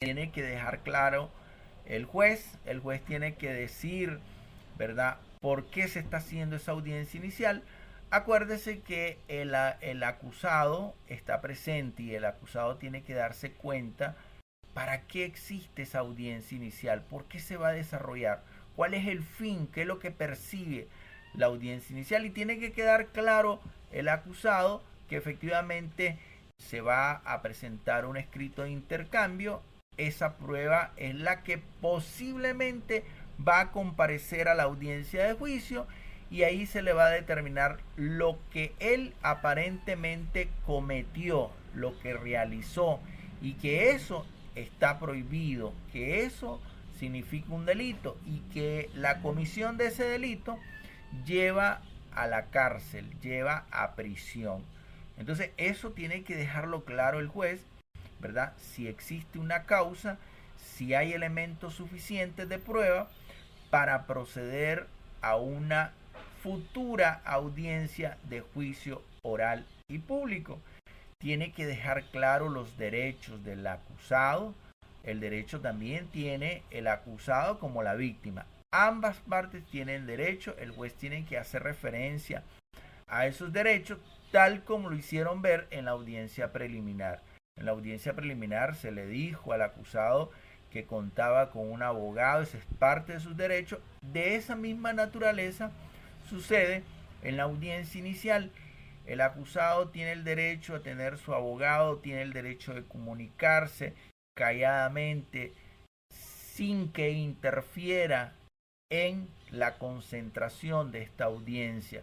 tiene que dejar claro el juez tiene que decir, ¿verdad?, por qué se está haciendo esa audiencia inicial. Acuérdese que el acusado está presente y el acusado tiene que darse cuenta para qué existe esa audiencia inicial, por qué se va a desarrollar, cuál es el fin, qué es lo que persigue la audiencia inicial, y tiene que quedar claro el acusado que efectivamente se va a presentar un escrito de intercambio. Esa prueba es la que posiblemente va a comparecer a la audiencia de juicio, y ahí se le va a determinar lo que él aparentemente cometió, lo que realizó, y que eso está prohibido, que eso significa un delito y que la comisión de ese delito lleva a la cárcel, lleva a prisión. Entonces eso tiene que dejarlo claro el juez, ¿verdad? Si existe una causa, si hay elementos suficientes de prueba para proceder a una futura audiencia de juicio oral y público. Tiene que dejar claro los derechos del acusado. El derecho también tiene el acusado como la víctima. Ambas partes tienen derecho. El juez tiene que hacer referencia a esos derechos tal como lo hicieron ver en la audiencia preliminar. En la audiencia preliminar se le dijo al acusado que contaba con un abogado, esa es parte de sus derechos. De esa misma naturaleza sucede en la audiencia inicial. El acusado tiene el derecho a tener su abogado, tiene el derecho de comunicarse calladamente, sin que interfiera en la concentración de esta audiencia.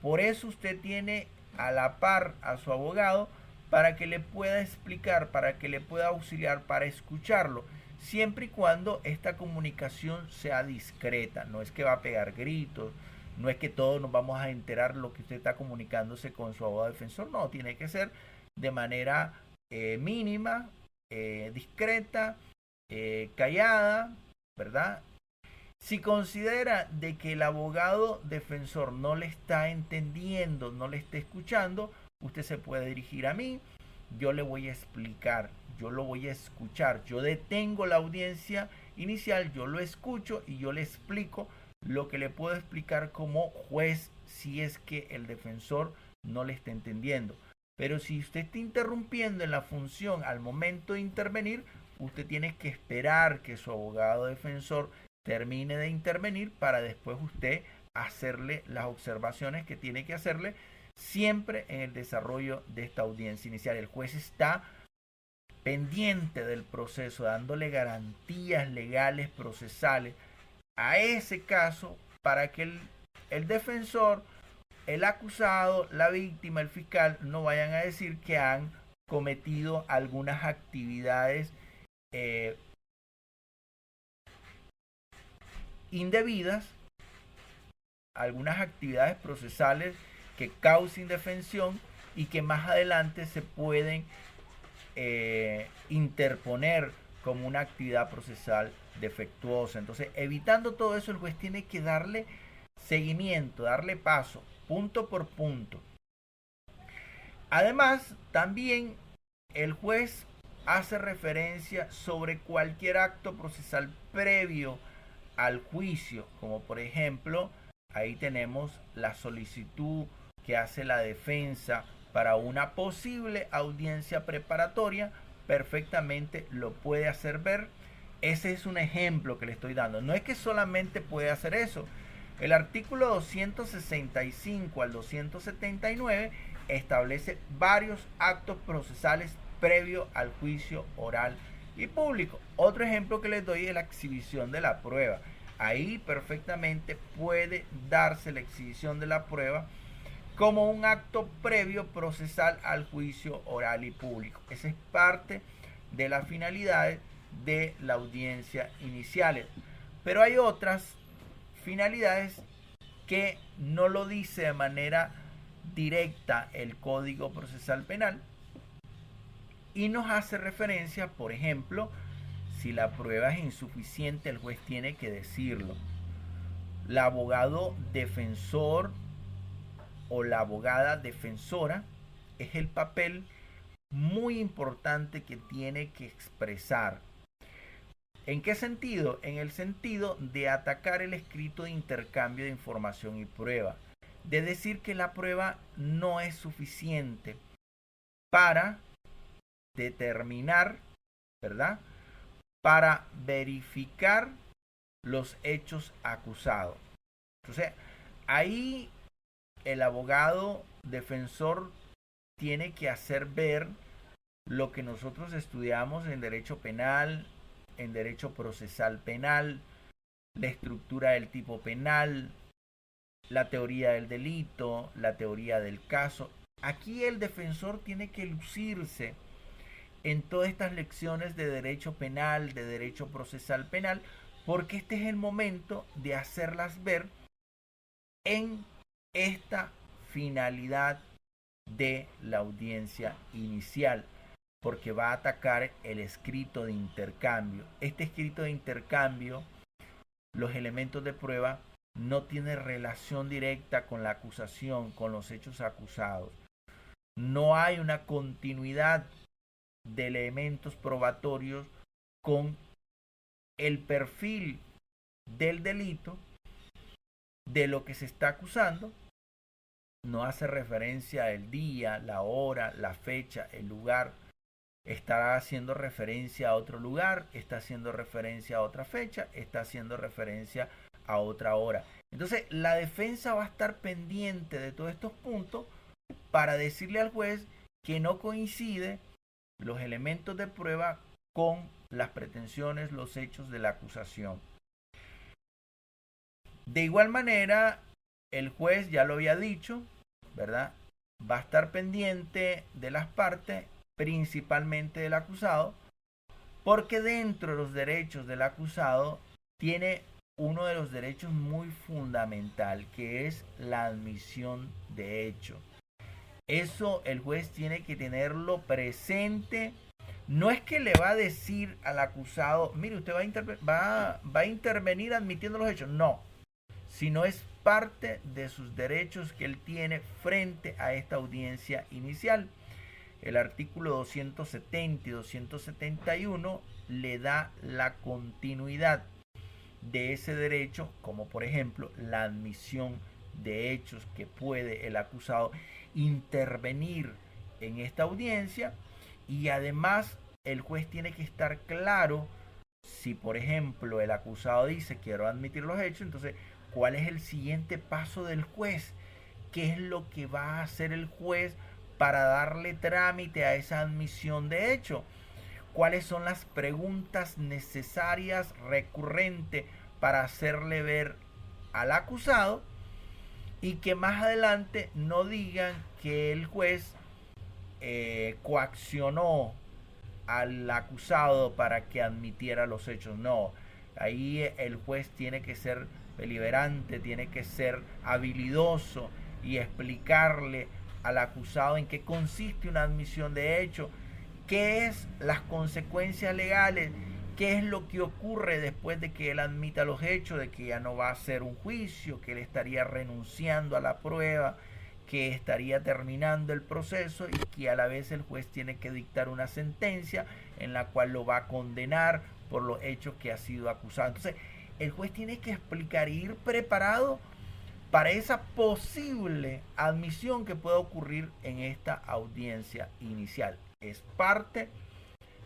Por eso usted tiene a la par a su abogado para que le pueda explicar, para que le pueda auxiliar, para escucharlo, siempre y cuando esta comunicación sea discreta. No es que va a pegar gritos, no es que todos nos vamos a enterar lo que usted está comunicándose con su abogado defensor, no, tiene que ser de manera mínima, discreta, callada, ¿verdad? Si considera de que el abogado defensor no le está entendiendo, no le está escuchando, usted se puede dirigir a mí, yo le voy a explicar, yo lo voy a escuchar, yo detengo la audiencia inicial, yo lo escucho y yo le explico lo que le puedo explicar como juez si es que el defensor no le está entendiendo. Pero si usted está interrumpiendo en la función al momento de intervenir, usted tiene que esperar que su abogado defensor termine de intervenir para después usted hacerle las observaciones que tiene que hacerle, siempre en el desarrollo de esta audiencia inicial. El juez está pendiente del proceso, dándole garantías legales, procesales a ese caso para que el defensor, el acusado, la víctima, el fiscal no vayan a decir que han cometido algunas actividades indebidas, algunas actividades procesales que causen indefensión y que más adelante se pueden interponer como una actividad procesal defectuosa. Entonces, evitando todo eso, el juez tiene que darle seguimiento, darle paso, punto por punto. Además, también el juez hace referencia sobre cualquier acto procesal previo al juicio, como por ejemplo, ahí tenemos la solicitud que hace la defensa para una posible audiencia preparatoria, perfectamente lo puede hacer ver. Ese es un ejemplo que le estoy dando. No es que solamente puede hacer eso. El artículo 265 al 279 establece varios actos procesales previo al juicio oral y público. Otro ejemplo que les doy es la exhibición de la prueba. Ahí perfectamente puede darse la exhibición de la prueba como un acto previo procesal al juicio oral y público. Esa es parte de las finalidades de la audiencia inicial. Pero hay otras finalidades que no lo dice de manera directa el Código Procesal Penal y nos hace referencia, por ejemplo, si la prueba es insuficiente, el juez tiene que decirlo. El abogado defensor o la abogada defensora es el papel muy importante que tiene que expresar. ¿En qué sentido? En el sentido de atacar el escrito de intercambio de información y prueba. De decir que la prueba no es suficiente para determinar, ¿verdad? Para verificar los hechos acusados. Entonces, ahí el abogado defensor tiene que hacer ver lo que nosotros estudiamos en derecho penal, en derecho procesal penal, la estructura del tipo penal, la teoría del delito, la teoría del caso. Aquí el defensor tiene que lucirse en todas estas lecciones de derecho penal, de derecho procesal penal, porque este es el momento de hacerlas ver en esta finalidad de la audiencia inicial, porque va a atacar el escrito de intercambio. Este escrito de intercambio, los elementos de prueba, no tiene relación directa con la acusación, con los hechos acusados. No hay una continuidad de elementos probatorios con el perfil del delito, de lo que se está acusando. No hace referencia al día, la hora, la fecha, el lugar. Está haciendo referencia a otro lugar, está haciendo referencia a otra fecha, está haciendo referencia a otra hora. Entonces, la defensa va a estar pendiente de todos estos puntos para decirle al juez que no coincide los elementos de prueba con las pretensiones, los hechos de la acusación. De igual manera, el juez ya lo había dicho, ¿verdad? Va a estar pendiente de las partes, principalmente del acusado, porque dentro de los derechos del acusado tiene uno de los derechos muy fundamental, que es la admisión de hecho. Eso el juez tiene que tenerlo presente. No es que le va a decir al acusado, mire, usted va a intervenir admitiendo los hechos. No, sino es parte de sus derechos que él tiene frente a esta audiencia inicial. El artículo 270 y 271 le da la continuidad de ese derecho, como por ejemplo la admisión de hechos, que puede el acusado intervenir en esta audiencia, y además el juez tiene que estar claro si por ejemplo el acusado dice quiero admitir los hechos, entonces ¿cuál es el siguiente paso del juez? ¿Qué es lo que va a hacer el juez para darle trámite a esa admisión de hecho? ¿Cuáles son las preguntas necesarias, recurrentes, para hacerle ver al acusado y que más adelante no digan que el juez coaccionó al acusado para que admitiera los hechos? No, ahí el juez tiene que ser deliberante, tiene que ser habilidoso y explicarle al acusado en qué consiste una admisión de hecho, qué es las consecuencias legales, qué es lo que ocurre después de que él admita los hechos, de que ya no va a hacer un juicio, que él estaría renunciando a la prueba, que estaría terminando el proceso y que a la vez el juez tiene que dictar una sentencia en la cual lo va a condenar por los hechos que ha sido acusado. Entonces, el juez tiene que explicar y ir preparado para esa posible admisión que pueda ocurrir en esta audiencia inicial. Es parte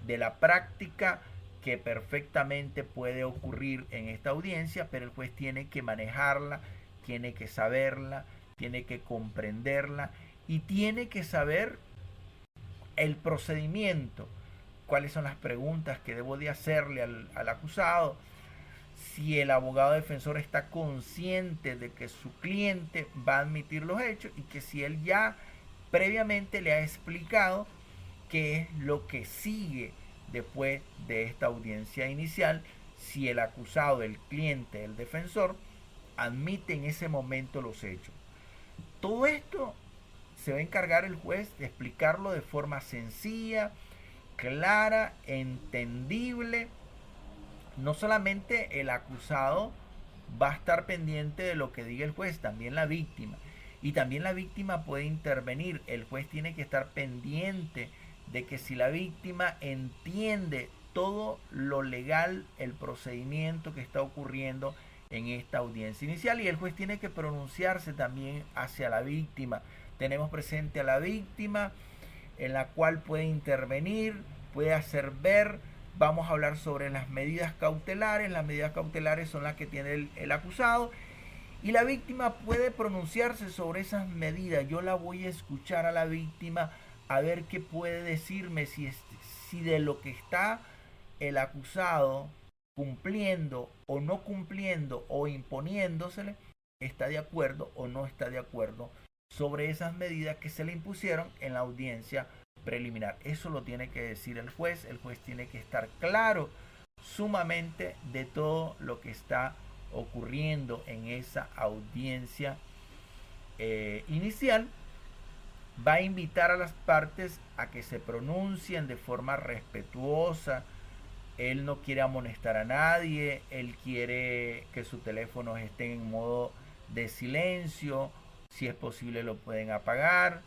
de la práctica que perfectamente puede ocurrir en esta audiencia, pero el juez tiene que manejarla, tiene que saberla, tiene que comprenderla y tiene que saber el procedimiento, cuáles son las preguntas que debo de hacerle al acusado, si el abogado defensor está consciente de que su cliente va a admitir los hechos y que si él ya previamente le ha explicado qué es lo que sigue después de esta audiencia inicial, si el acusado, el cliente, el defensor admite en ese momento los hechos. Todo esto se va a encargar el juez de explicarlo de forma sencilla, clara, entendible. No solamente el acusado va a estar pendiente de lo que diga el juez, también la víctima. Y también la víctima puede intervenir. El juez tiene que estar pendiente de que si la víctima entiende todo lo legal, el procedimiento que está ocurriendo en esta audiencia inicial, y el juez tiene que pronunciarse también hacia la víctima. Tenemos presente a la víctima, en la cual puede intervenir, puede hacer ver. Vamos a hablar sobre las medidas cautelares. Las medidas cautelares son las que tiene el acusado, y la víctima puede pronunciarse sobre esas medidas. Yo la voy a escuchar a la víctima a ver qué puede decirme, si de lo que está el acusado cumpliendo o no cumpliendo o imponiéndosele, está de acuerdo o no está de acuerdo sobre esas medidas que se le impusieron en la audiencia preliminar. Eso lo tiene que decir el juez. El juez tiene que estar claro sumamente de todo lo que está ocurriendo en esa audiencia inicial. Va a invitar a las partes a que se pronuncien de forma respetuosa. Él no quiere amonestar a nadie, él quiere que sus teléfonos estén en modo de silencio, si es posible lo pueden apagar,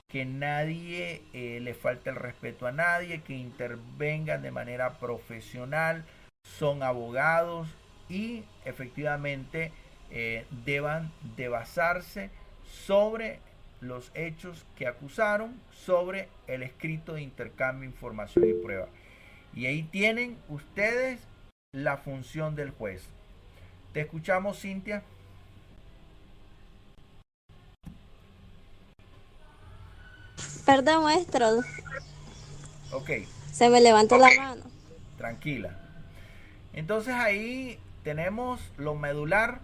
que nadie le falte el respeto a nadie, que intervengan de manera profesional, son abogados y efectivamente deban de basarse sobre los hechos que acusaron, sobre el escrito de intercambio de información y prueba. Y ahí tienen ustedes la función del juez. Te escuchamos, Cintia. Perdón, maestro. Ok. Se me levantó la mano. Tranquila. Entonces ahí tenemos lo medular.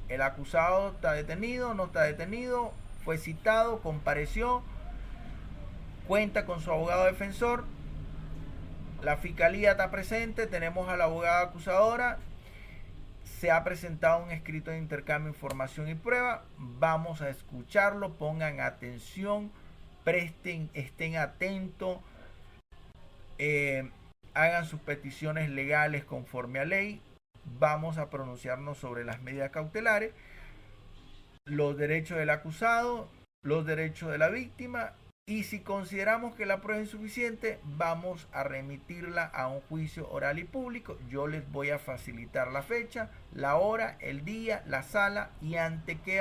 El acusado está detenido, no está detenido, fue citado, compareció, cuenta con su abogado defensor. La fiscalía está presente, tenemos a la abogada acusadora, se ha presentado un escrito de intercambio de información y prueba. Vamos a escucharlo, pongan atención, estén atentos, hagan sus peticiones legales conforme a ley. Vamos a pronunciarnos sobre las medidas cautelares, los derechos del acusado, los derechos de la víctima. Y si consideramos que la prueba es insuficiente, vamos a remitirla a un juicio oral y público. Yo les voy a facilitar la fecha, la hora, el día, la sala y ante qué